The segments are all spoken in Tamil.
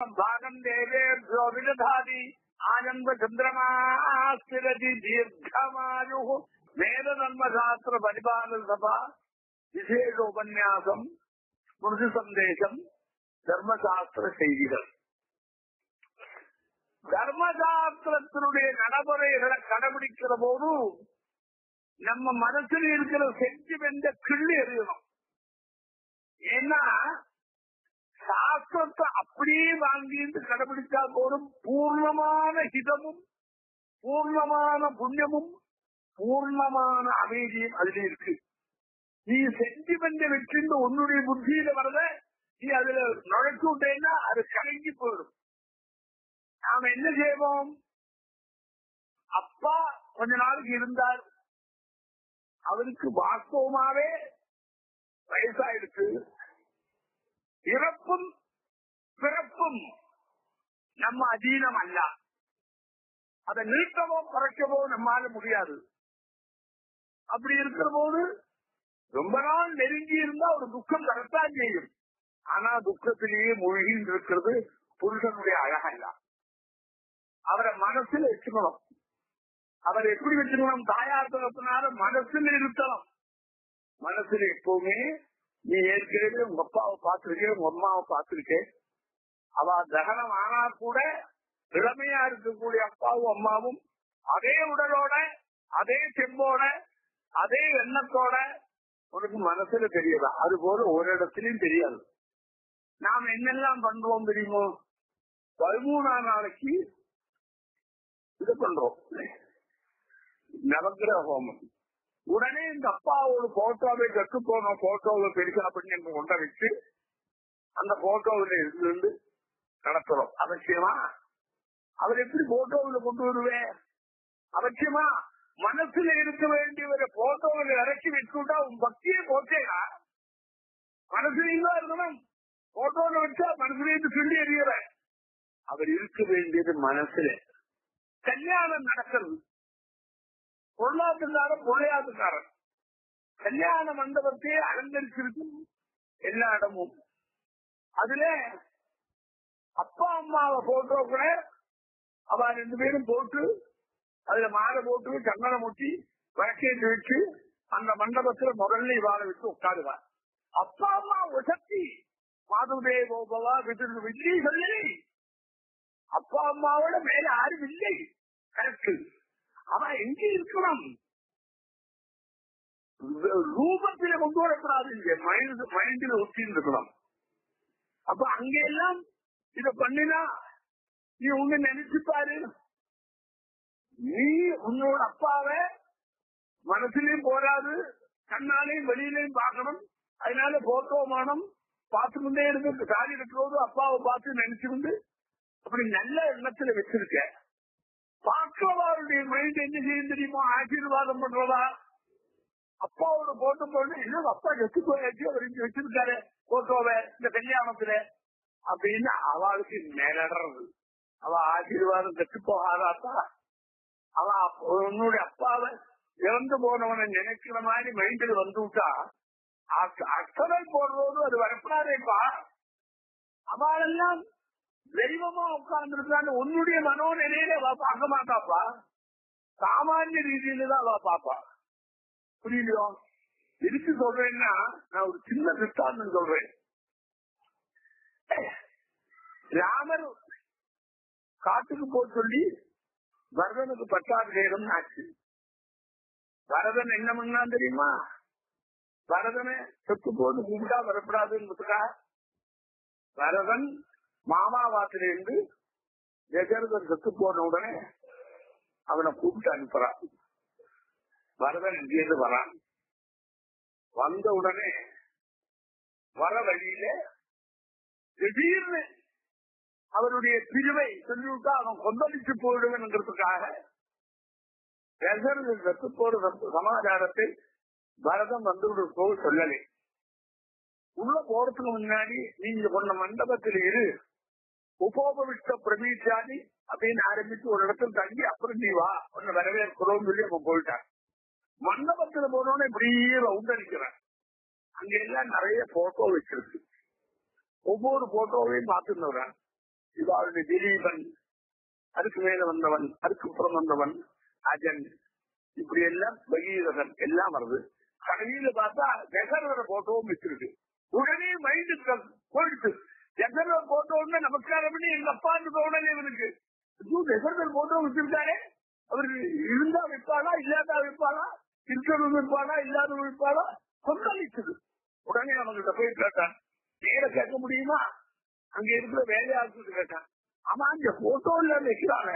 பாகம் தேவேभ्यो விததாதி ஆனந்த சந்திரமாஸ்திரதி தீர்க்கமாயு வேத தர்மசாஸ்திர பரிபாலன சபா விசேஷ உபன்யாசம் ஸ்மிருதி சந்தேசம் தர்மசாஸ்திர செய்திகள். தர்மசாஸ்திரத்தினுடைய நடைமுறைகளை கடைபிடிக்கிற போது நம்ம மனசில் இருக்கிற சென்டிமெண்ட கிள்ளி எறியணும். ஏன்னா சாஸ்திரத்தை அப்படியே வாங்கிட்டு கடைபிடிச்சா போதும் பூர்ணமான ஹிதமும் பூர்ணமான புண்ணியமும் பூர்ணமான அமைதியும் அதுல இருக்கு. நீ சென்டிமெண்ட வச்சிருந்து உன்னுடைய புத்தியில வரத நீ அதுல நுழைச்சு விட்டேன்னா அது கலங்கி போயிடும். நாம என்ன செய்வோம்? அப்பா கொஞ்ச நாளைக்கு இருந்தார், அவருக்கு வாஸ்தவமாவே வயசாயிடுச்சு. இறப்பும் பிறப்பும் நம்ம அதீனம் அல்ல. அதை நீட்டவோ குறைக்கவோ நம்மால முடியாது. அப்படி இருக்கிற போது ரொம்ப நாள் நெருங்கி இருந்தா ஒரு துக்கம் தரத்தான் செய்யும். ஆனா துக்கத்திலேயே மூழ்கி இருக்கிறது புருஷனுடைய அழகல்ல. அவரை மனசுல வச்சுக்கணும். அவர் எப்படி வச்சுக்கணும்? தாயார் தரப்பினால மனசுல இருக்கலாம். மனசுல எப்பவுமே நீ ஏற்கனவே உங்க அப்பாவை பார்த்திருக்கேன், உங்க அம்மாவை பார்த்திருக்கேன். அவ தகனம் ஆனா கூட இளமையா இருக்கக்கூடிய அப்பாவும் அம்மாவும் அதே உடலோட அதே செம்போட அதே எண்ணத்தோட உனக்கு மனசுல தெரியல. அது போல ஒரு இடத்துலயும் தெரியாது. நாம என்னெல்லாம் பண்றோம் தெரியுமோ? 13ஆம் நாளைக்கு இது பண்றோம், நவக்கிரக ஹோமம். உடனே இந்த அப்பாவோட போட்டோவை கட்டு போன போட்டோவை பெருசா பண்ணி கொண்ட வச்சு அந்த போட்டோவில இருந்து நடத்துறோம். அவசியமா? அவர் எப்படி போட்டோவில் கொண்டு வருவேன்? அவசியமா மனசுல இருக்க வேண்டியவரை போட்டோவில் இறக்கி வச்சுட்டா உன் பக்தியே போச்சேனா? மனசுலயும் தான் இருக்கணும். போட்டோவில் வச்சா மனசுலேருந்து சொல்லி எறிகிற. அவர் இருக்க வேண்டியது மனசுல. கல்யாணம் நடக்கிறது, பொருளாதாரக்காரன் பொருளாதாரக்காரன் கல்யாண மண்டபத்தையே அலங்கரிச்சிருக்கும் எல்லா இடமும். அதுல அப்பா அம்மாவை போட்டோ கூட அவ 2 பேரும் போட்டு அதுல மாலை போட்டு சந்தனம் முட்டி வழக்கேற்றி வச்சு அந்த மண்டபத்துல முதல்ல இவாளை வச்சு உட்காருவார். அப்பா அம்மா உசக்தி மாதுதே கோபவா விட்டு வில்லி சொல்லி அப்பா அம்மாவோட மேல யாரும் இல்லை. கரெக்ட். அவன் எங்க இருக்கணும்? ரூபத்தில கொண்டு வரக்கூடாது, இங்க மைண்டில் ஒட்டி இருக்கணும். அப்ப அங்க எல்லாம் இத பண்ணினா நீ உன்னை நினைச்சுப்பாரு. நீ உன்னோட அப்பாவை மனசுலயும் போராது, கண்ணாலையும் வெளியிலையும் பார்க்கணும். அதனால போட்டோ மானம் பார்த்து கொண்டே இருக்கு. சாரி இருக்கிறோடு அப்பாவை பார்த்து நினைச்சிருந்து அப்படி நல்ல எண்ணத்துல வச்சிருக்க. பார்க்கிறவாருடைய மைண்ட் என்ன செய்யும் தெரியுமா? ஆசீர்வாதம் பண்றதா? அப்பாவோட போட்டோ போட்டு என்ன அப்பா செத்து போயாச்சு, அவர் இங்க வச்சிருக்காரு போட்டோவை இந்த கல்யாணத்துல அப்படின்னு அவளுக்கு மேலடுறது. அவ ஆசீர்வாதம் கெட்டு போகாதாப்பா. அவ உன்னுடைய அப்பாவை இறந்து போனவனை நினைக்கிற மாதிரி மைண்டில் வந்து விட்டா அக்கறை போடுறது அது வரப்படாதேப்பா. அவளெல்லாம் தெய்வமா உட்கார்ந்துருக்கான்னு உன்னுடைய மனோநிலையில அவ பார்க்க மாட்டாப்பா. சாமானிய ரீதியில தான் அவ பாப்பா. புரியலையோ? எதுக்கு சொல்றேன்னா, நான் ஒரு சின்ன திஷ்டாந்தம் சொல்றேன். ராமர் காட்டுக்கு போய் சொல்லி பரதனுக்கு பட்டாபிஷேகம் ஆச்சு. பரதன் என்ன பண்ணா தெரியுமா? பரதனை செத்து போது கூப்பிட்டா வரப்படாதுன்னு பரதன் மாமாவாத்திலிருந்து ஜெகர்தன் செத்து போன உடனே அவனை கூப்பிட்டு அனுப்புறான். பரதன் இங்கிருந்து வரான். வந்த உடனே வர வழியில திடீர்னு அவருடைய பிரிவை சொல்லிவிட்டா அவன் கொந்தளிச்சு போயிடுவன்ங்கிறதுக்காக ஜெகர்தன் செத்து போற சமாச்சாரத்தை பரதன் வந்து போய் சொல்லலை. உள்ள போறதுக்கு முன்னாடி நீங்க கொண்ட மண்டபத்தில் இரு, உபோபவிஷ்ட பிரபீச்சாதி அப்படின்னு ஆரம்பிச்சு ஒரு இடத்துல தங்கி அப்புறம் நீ வா உன்னை வரவேற்கிறோம் சொல்லி அவன் போயிட்டான். மண்டபத்துல போனோன்னு இப்படியே ரவுண்ட் அடிக்கிறான். அங்க எல்லாம் நிறைய போட்டோ வச்சிருக்கு. ஒவ்வொரு போட்டோவையும் பார்த்துன்னு வர்றான். இவாளுடைய திலீபன், அதுக்கு மேல வந்தவன், அதுக்கப்புறம் வந்தவன் அஜன், இப்படி எல்லாம் பகீரதன் எல்லாம் வருது. கடையில பார்த்தா ஜெகரோட போட்டோவும் வச்சிருக்கு. உடனே மைண்டு போயிடுச்சு. ஜெகரோட போட்டோன்னு நமஸ்காரம் பண்ணி எங்க அப்பான்னு தோணலே இவனுக்கு. ஜெகரோட போட்டோ வச்சிருக்காரு, அவரு இருந்தா வைப்பாளா இல்லாதா வைப்பாளா, இருக்கிறது வைப்பாளா இல்லாத வைப்பாளா கொண்டாடிச்சது. உடனே அவங்ககிட்ட போய் கேட்டான், நேர கேட்க முடியுமா, அங்க இருக்கிற வேலையாளர்கிட்ட கேட்டான். ஆமா, இந்த போட்டோ எல்லாம் வைக்கிறாங்க,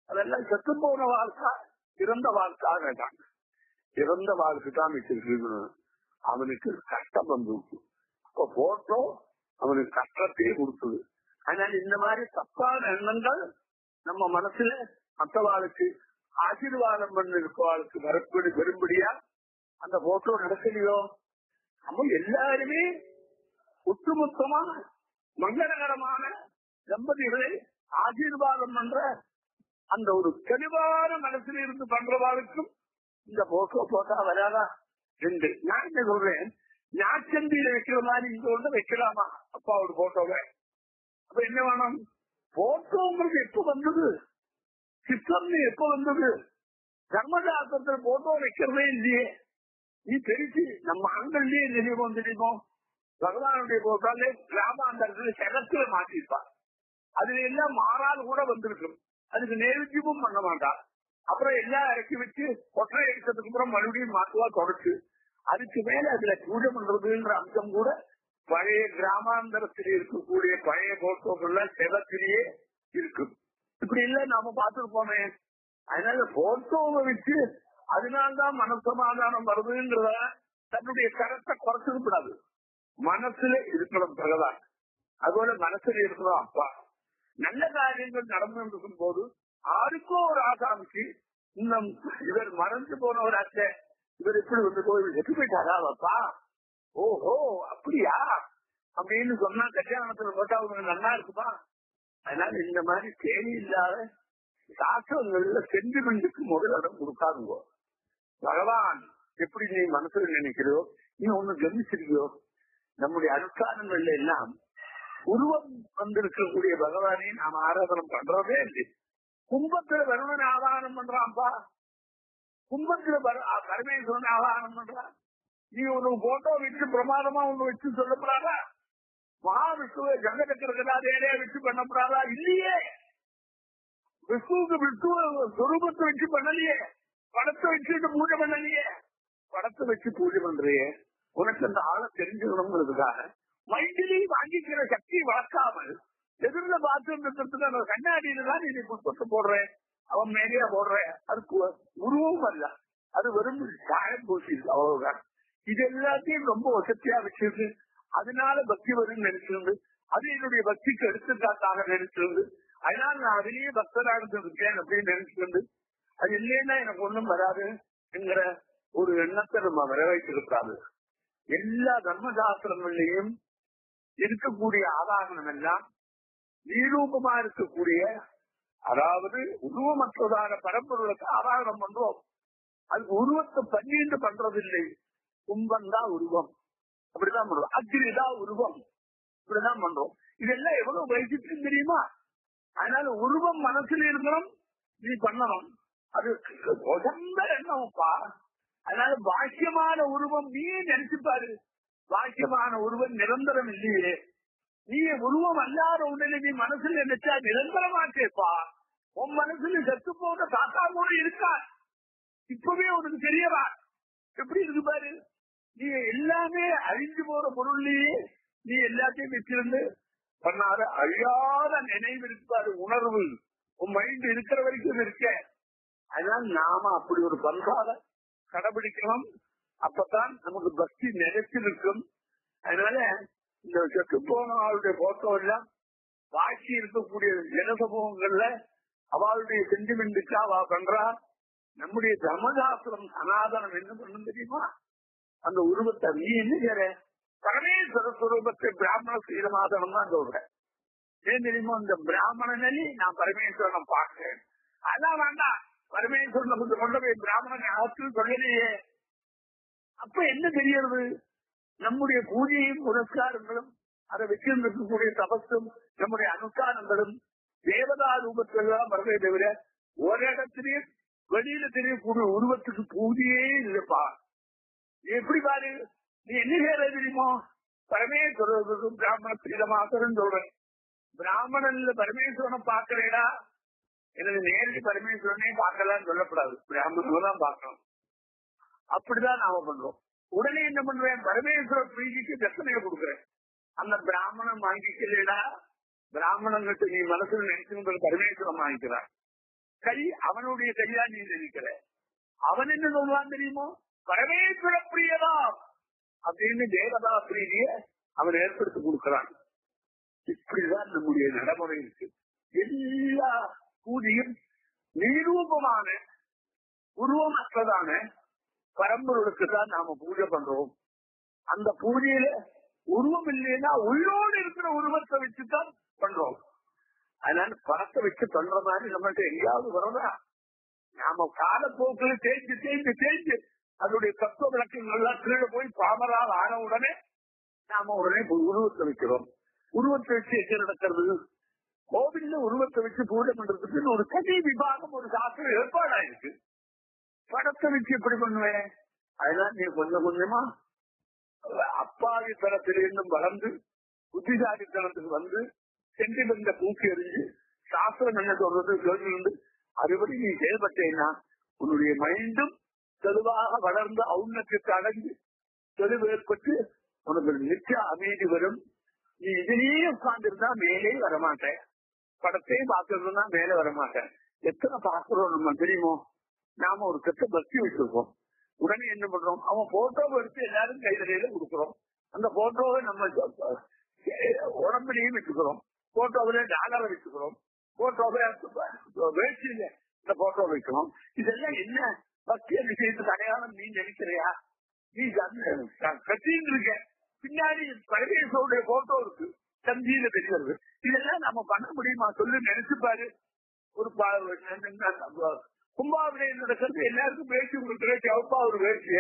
அதெல்லாம் செத்து போன வாழ்க்கை இறந்த வாழ்க்கா கேட்டான். இறந்த வாழ்க்கை தான் வச்சிருக்கு. அவனுக்கு கஷ்டம் வந்து அப்ப போட்டோ அவனுக்கு கஷ்டத்தையே கொடுத்தது. அதனால இந்த மாதிரி தப்பான எண்ணங்கள் நம்ம மனசுல மற்றவாளுக்கு ஆசீர்வாதம் பண்ண இருக்கவாளுக்கு வரும்படியா அந்த போட்டோ நடக்கலையோ. நம்ம எல்லாருமே ஒட்டுமொத்தமா மங்களகரமான தம்பதிகளை ஆசீர்வாதம் பண்ற அந்த ஒரு தெளிவான மனசுல இருந்து பண்றவாளுக்கும் இந்த போட்டோ போட்டா வராதா? ரெண்டு. நான் என்ன சொல்றேன், ஞாச்சந்தியில வைக்கிற மாதிரி இங்க ஒன்று வைக்கலாமா அப்பாவோட போட்டோவை? அப்ப என்ன வேணும்? போட்டோங்கிறது எப்ப வந்தது, சித்தம் எப்ப வந்தது? தர்மசாஸ்திரத்துல போட்டோ வைக்கிறதே இல்லையே. நீ தெரிஞ்சு நம்ம ஆண்கள்லயே தெரியுமோ பகவானுடைய போட்டாலே கிராமாந்தரத்துல செகத்துல மாட்டிருப்பான். அதுல எல்லாம் மாறால் கூட வந்திருக்கும். அதுக்கு நேர்த்தியும் பண்ண மாட்டான். அப்புறம் எல்லாம் இறக்கி வச்சு ஒற்றை எடுத்ததுக்கு அப்புறம் மறுபடியும் மாத்துவா தொடச்சு. அதுக்கு மேல அதுல பூஜை பண்றதுன்ற அம்சம் கூட பழைய கிராமாந்தரத்தில் இருக்கக்கூடிய பழைய போட்டோக்கள்ல செவத்திலேயே இருக்கும். இப்படி இல்ல நாம பார்த்துருப்போமே. அதனால போட்டோவை வச்சு அதனால்தான் மனசமாதானம் வருதுன்றத தன்னுடைய கரத்தை குறைச்சிடக்கூடாது. மனசுல இருக்கணும் பகவான், அதுபோல மனசுல இருக்கணும் அப்பா. நல்ல காரியங்கள் நடந்து இருக்கும் போது யாருக்கோ ஒரு ஆகாமிச்சு இன்னும் இவர் மறந்து போன ஒரு அத்தை, இவர் எப்படி வந்து கோயில் எட்டு போயிட்டாரா அப்பா, ஓஹோ அப்படியா அப்படின்னு சொன்னா கல்யாணத்துல போட்டா அவங்க நல்லா இருக்குமா? அதனால இந்த மாதிரி தேவையில்லாத சாஸ்திரங்கள்ல சென்டிமெண்ட்டுக்கு முதலிடம் கொடுக்காதுங்கோ. பகவான் எப்படி நீ மனசுல நினைக்கிறோ, நீ ஒண்ணு கவனிச்சிருக்கியோ, நம்முடைய அனுஷ்டானங்கள்ல எல்லாம் உருவம் வந்திருக்கக்கூடிய பகவானை நாம் ஆராதனம் பண்றதே இல்லை. கும்பத்துல வருவனை ஆதாரம் பண்றான்ப்பா, கும்பத்துல பரமேஸ்வரனை ஆதாரம் பண்றான். நீ ஒண்ணு போட்டோ வச்சு பிரமாதமா ஒண்ணு வச்சு சொல்லப்படாதா? மகாவிஷ்ணுவை ஜங்கச்சக்கரகதாதேரே வச்சு பண்ணப்படாதா? இல்லையே. விஷ்ணுவுக்கு விஷ்ணுவ சொரூபத்தை வச்சு பண்ணலையே, படத்தை வச்சுட்டு பூஜை பண்ணலையே. படத்தை வச்சு பூஜை பண்றியே, உனக்கு அந்த ஆளை தெரிஞ்சுக்கணுங்கிறதுக்காக மைண்டிலே வாங்கிக்கிற சக்தி வளர்க்காமல் எதிரில பார்த்துட்டு அந்த கண்ணாடியில தான் நீ புஷ்பத்தை போடுறேன், அவன் மேலேயா போடுறேன். அதுக்கு உருவம் அல்ல, அது வெறும் சாயம் பூசி அவ்வளவுதான். இது எல்லாத்தையும் ரொம்ப வசதியா வச்சிருந்து அதனால பக்தி வரும் நினைச்சிருந்து, அது என்னுடைய பக்திக்கு எடுத்துக்காட்டாக நினைச்சிருந்து, அதனால நான் அதிலேயே பக்தராக இருந்திருக்கேன் அப்படின்னு நினைச்சிருந்து, அது இல்லைன்னா எனக்கு ஒண்ணும் வராது என்கிற ஒரு எண்ணத்தை நம்ம வரவேற்றிருக்காது. எல்லா தர்மசாஸ்திரங்கள்லையும் இருக்கக்கூடிய ஆதாரணம் எல்லாம் நீரூபமா இருக்கக்கூடிய, அதாவது உருவமற்றதான பரம்பொருளுக்கு ஆதாரணம் பண்றோம். அதுக்கு உருவத்தை பண்ணிட்டு பண்றதில்லை. கும்பம் தான் உருவம், அப்படிதான் பண்றோம். அக்னிதான் உருவம், இப்படிதான் பண்றோம். இதெல்லாம் எவ்வளவு வைசியம் தெரியுமா? அதனால உருவம் மனசுல இருக்கணும், நீ பண்ணணும். அது உடம்ப எண்ணம்ப்பா. அதனால பாக்கியமான உருவம் நீ நினைச்சுப்பாரு. பாக்கியமான உருவம் நிரந்தரம் இல்லையே. நீ உருவம் அல்லாத உடனே நீ மனசுல நினைச்சா நிரந்தரமாச்சேப்பா. உன் மனசுல செத்து போன தாத்தா கூட இருக்கா, இப்பவே உனக்கு தெரியவா? எப்படி இருக்கு பாரு. நீ எல்லாமே அழிஞ்சு போற பொருள்லயே நீ எல்லாத்தையும் வச்சிருந்து பண்ணாத அழியாத நினைவு இருப்பாரு, உணர்வு உன் மைண்ட் இருக்கிற வரைக்கும் இருக்க. அதனால நாம அப்படி ஒரு பண்பாட கடைபிடிக்கணும். அப்பதான் நமக்கு பக்தி நினைச்சிருக்கும். அதனால இந்த செத்து போன ஆளுடைய போட்டோ எல்லாம் பாக்கி இருக்கக்கூடிய ஜனசமூகங்கள்ல அவளுடைய சென்டிமெண்ட்டுக்கா அவ பண்றா. நம்முடைய தர்மசாஸ்திரம் சனாதனம் என்ன பண்ணும் தெரியுமா? அந்த உருவத்தை நீ என்ன செய்ற, பரமேஸ்வர சுரூபத்தை பிராமண சீரமாதனம் தான் சொல்ற. ஏன் தெரியுமா? இந்த பிராமணனி நான் பரமேஸ்வரனை பார்க்கிறேன், அதான் வேண்டாம். பரமேஸ்வரன் நமக்கு கொண்ட போய் பிராமணனை ஆற்று சொல்லலையே. அப்ப என்ன தெரியறது? நம்முடைய பூஜையும் புரஸ்காரங்களும் அதை வச்சிருந்திருக்கக்கூடிய தபஸும் நம்முடைய அனுஷ்டானங்களும் தேவதா ரூபத்தில் தான் வரவே தவிர ஒரு இடத்திலேயே வெளியில தெரியக்கூடிய உருவத்துக்கு பூஜையே இல்லப்பா. எப்படி பாரு, நீ என்ன செய்யற தெரியுமோ, பரமேஸ்வரருக்கும் பிராமண பிரீதமாசரன் சொல்றேன். பிராமணன்ல பரமேஸ்வரனை பாக்குறேடா, எனது நேரடி பரமேஸ்வரனே பார்க்கலான்னு சொல்லப்படாது, பிராமணன் தான் பார்க்கணும். அப்படிதான் நாம பண்றோம். உடனே என்ன பண்றேன், பரமேஸ்வர பிரீதிக்கு தட்சணையை கொடுக்குறேன். அந்த பிராமணன் வாங்கிக்கலடா, பிராமணன்கிட்ட நீ மனசுல நினைச்சு பரமேஸ்வரன் வாங்கிக்கிறான். கை அவனுடைய கையா நீ நினைக்கிற. அவன் என்ன சொல்லுவான் தெரியுமோ, பரமேஸ்வர பிரியதா அப்படின்னு தேவதா பிரீதிய அவன் ஏற்படுத்தி கொடுக்கிறான். இப்படிதான் நம்முடைய நடைமுறை இருக்கு. எல்லா பூஜையும் நிரூபமான உருவமற்றதான பரம்பொருளுக்கு தான் நாம பூஜை பண்றோம். அந்த பூஜையில உருவம் இல்லைன்னா உள்ளோடு இருக்கிற உருவத்தை வச்சுதான் பண்றோம். அதனால பணத்தை வச்சு பண்ற மாதிரி நம்மகிட்ட எங்கேயாவது வரதா? நாம காலப்போக்கில் தேய்ச்சு தேய்ச்சு தேய்ச்சு அதனுடைய தத்துவ விளக்கங்கள்லாம் கீழே போய் பாமரால் ஆன உடனே நாம உடனே உருவத்தை வைக்கிறோம். உருவத்தை வச்சு எங்க நடக்கிறது? கோவில்ல உருவத்தை வச்சு பூஜை பண்றதுக்கு ஒரு தனி விபாகம், ஒரு சாஸ்திரம் ஏற்பாடாயிருக்கு. படத்தை வச்சு எப்படி பண்ணுவேன்? அதெல்லாம் நீ கொஞ்சம் கொஞ்சமா அப்பாவி தரத்திலிருந்தும் வளர்ந்து புத்திசாலித்தனத்துக்கு வந்து சென்டிமெண்ட தூக்கி எறிஞ்சு சாஸ்திரம் என்ன சொல்றது கேட்டு அதுபடி நீ செயல்பட்டேன்னா உன்னுடைய மைண்டும் தெளிவாக வளர்ந்து அவுன்னத்துக்கு அடைஞ்சு தெளிவு ஏற்பட்டு உனக்கு நிச்சய அமைதி வரும். நீ இதிலேயே உட்கார்ந்துருந்தா மேலே வரமாட்டேன், படத்தையும் பார்த்துருந்தா மேலே வரமாட்டேன். எத்தனை பார்க்கிறோம் நம்ம தெரியுமோ? நாம ஒரு கட்ட பக்தி வச்சிருக்கோம். உடனே என்ன பண்றோம், அவன் போட்டோவை எடுத்து எல்லாரும் கைதறையில கொடுக்குறோம். அந்த போட்டோவை நம்ம உடம்புலையும் வச்சுக்கிறோம், போட்டோவில டாலரை வச்சுக்கிறோம், போட்டோவை வேட்சியில இந்த போட்டோ வைக்கிறோம். இதெல்லாம் என்ன பக்திய விஷயத்துக்கு அடையாளம் நீ நினைக்கிறியா? நீ கட்டின்னு இருக்க, பின்னாடி பரமேஸ்வருடைய போட்டோ இருக்கு, சந்தியில தெரிகிறது. இதெல்லாம் நம்ம பண்ண முடியுமா சொல்லு? நினைச்சுப்பாரு. ஒரு கும்பாபிஷேகம் நடக்கிறது, எல்லாருக்கும் வேட்சி கொடுக்குற செவப்பா ஒரு வேட்சிய,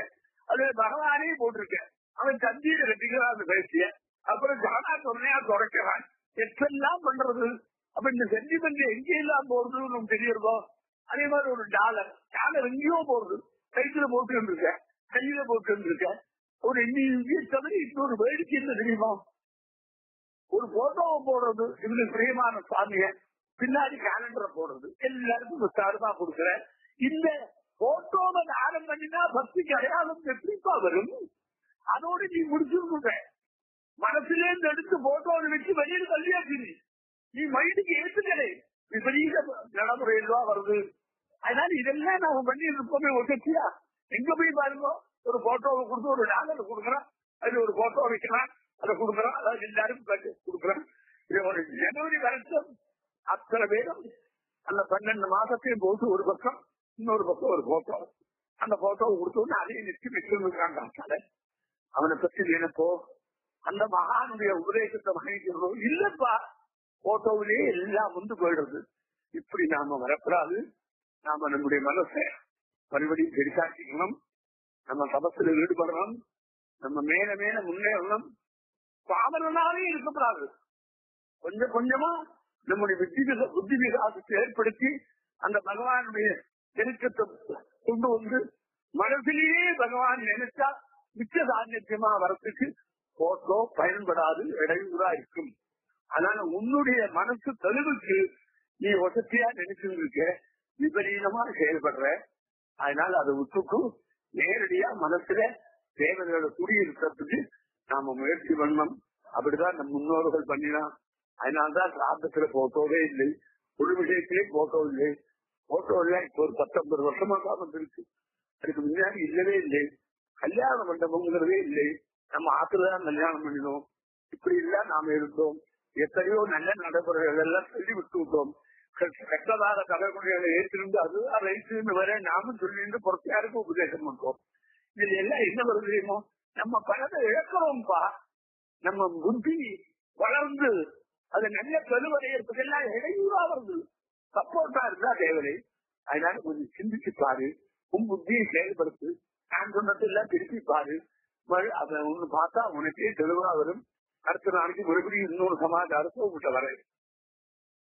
அது பகவானே போட்டிருக்கேன், அவன் சந்தியில கட்டிக்கிறான் அந்த வேட்சிய, அப்புறம் ஜானா சொன்னையா தொடக்கிறான். எத்தெல்லாம் பண்றது? அப்ப இந்த சென்டிமெண்ட் எங்கெல்லாம் போறதுன்னு நமக்கு தெரியுறதோ, அதே மாதிரி ஒரு டாலர் எங்கேயோ போறது, கைத்துல போட்டு இருந்திருக்க, கையில போட்டு இருந்திருக்க. ஒரு தவிர இன்னொரு வேடிக்கை என்ன தெரியுமா? ஒரு போட்டோவை போடுறது, இவங்க பிரியமான சுவாமிய பின்னாடி கேலண்டரை போடுறது, எல்லாருக்கும் விசாரமா கொடுக்குற. இந்த போட்டோவை தானம் பண்ணினா பக்திக்கு அடையாளம் எப்படிப்பா வரும்? அதோடு நீ முடிச்சிருக்க. மனசுல இருந்து எடுத்து போட்டோவை வச்சு வெளியில தள்ளியாச்சு. நீ மைண்டுக்கு ஏற்றுக்கலை, விபரீத நடைமுறையெல்லாம் வருது. அதனால இதெல்லாம் நாம பண்ணி இருப்போமே ஒசத்தியா. எங்க போய் பாருங்க, ஒரு போட்டோவை கொடுத்து ஒரு டாலர் கொடுக்குறான், அது ஒரு போட்டோ வைக்கிறான், அதை கொடுக்குறான், அதாவது எல்லாருக்கும் கொடுக்குறான். ஒரு ஜனவரி வருஷம் அத்தனை பேரும் அந்த 12 மாசத்தையும் போட்டு ஒரு பக்கம் இன்னொரு பக்கம் ஒரு போட்டோ, அந்த போட்டோவை கொடுத்தோன்னு அதையும் நிறுத்தி வச்சிருக்காங்க. அவனை பற்றி நினைப்போ, அந்த மகானுடைய உபதேசத்தை வாங்கிக்கிறோம் இல்லப்பா, போட்டோவிலேயே எல்லாம் வந்து போயிடுறது. இப்படி நாம வரக்கூடாது. நாம நம்முடைய மனசை மறுபடியும் பெருசாக்கிக்கணும், நம்ம தபத்துல ஈடுபடணும், நம்ம மேல மேல முன்னேறணும். பாமரனாவே இருக்கக்கூடாது. கொஞ்சம் கொஞ்சமா நம்முடைய புத்தி விகாசத்தை ஏற்படுத்தி அந்த பகவானுடைய நெருக்கத்தை கொண்டு வந்து மனசிலேயே பகவான் நினைச்சா மிச்ச சாநியமா வரத்துக்கு போட்டோ பயன்படாது, இடையூறா இருக்கும். அதனால உன்னுடைய மனசு தெளிவுக்கு நீ வசதியா நினைச்சிருக்க, விபரீதமா செயல்படுற. அதனால அதை விட்டுக்கு நேரடியா மனசுல தேவதையோட குடியிருக்கிறதுக்கு நாம முயற்சி பண்ணணும். அப்படிதான் நம் முன்னோர்கள் பண்ணினா. அதனால்தான் சாதத்துல போட்டோவே இல்லை, ஒரு விஷயத்திலே போட்டோ இல்லை. போட்டோ இல்ல இப்ப ஒரு 19 வருஷமா தான் வந்துருக்கு. அதுக்கு முன்னாடி இல்லவே இல்லை. கல்யாண மண்டபம்ங்கிறதே இல்லை, நம்ம ஆத்துலதான் கல்யாணம் பண்ணினோம். இப்படி இல்ல நாம இருந்தோம். எத்தனையோ நல்ல நடைமுறைகள் எல்லாம் சொல்லி விட்டு விட்டோம். கட்டதாக தலைமுறைகளை ஏற்றிருந்து அதுதான் ரைட்டுன்னு வர நாமும் சொல்லிட்டு பொறுத்தையாருக்கும் உபதேசம் பண்றோம். இதுல எல்லாம் என்ன வருது தெரியுமோ, நம்ம பணத்தை இழக்கிறோம்ப்பா. நம்ம புத்தி வளர்ந்து அது நல்ல தெளிவடைகிறதுக்கெல்லாம் இடையூறா வருது. சப்போர்ட்டா இருந்தா தேவதை. அதனால கொஞ்சம் சிந்திச்சு பாரு, உன் புத்தியை செயல்படுத்து. நான் சொன்னதெல்லாம் திருப்பி பாரு, அதை ஒண்ணு பார்த்தா உனக்கே தெளிவா வரும். அடுத்த நாளைக்கு மறுபடியும் இன்னொரு சமாச்சாரத்தை உங்ககிட்ட வரேன்.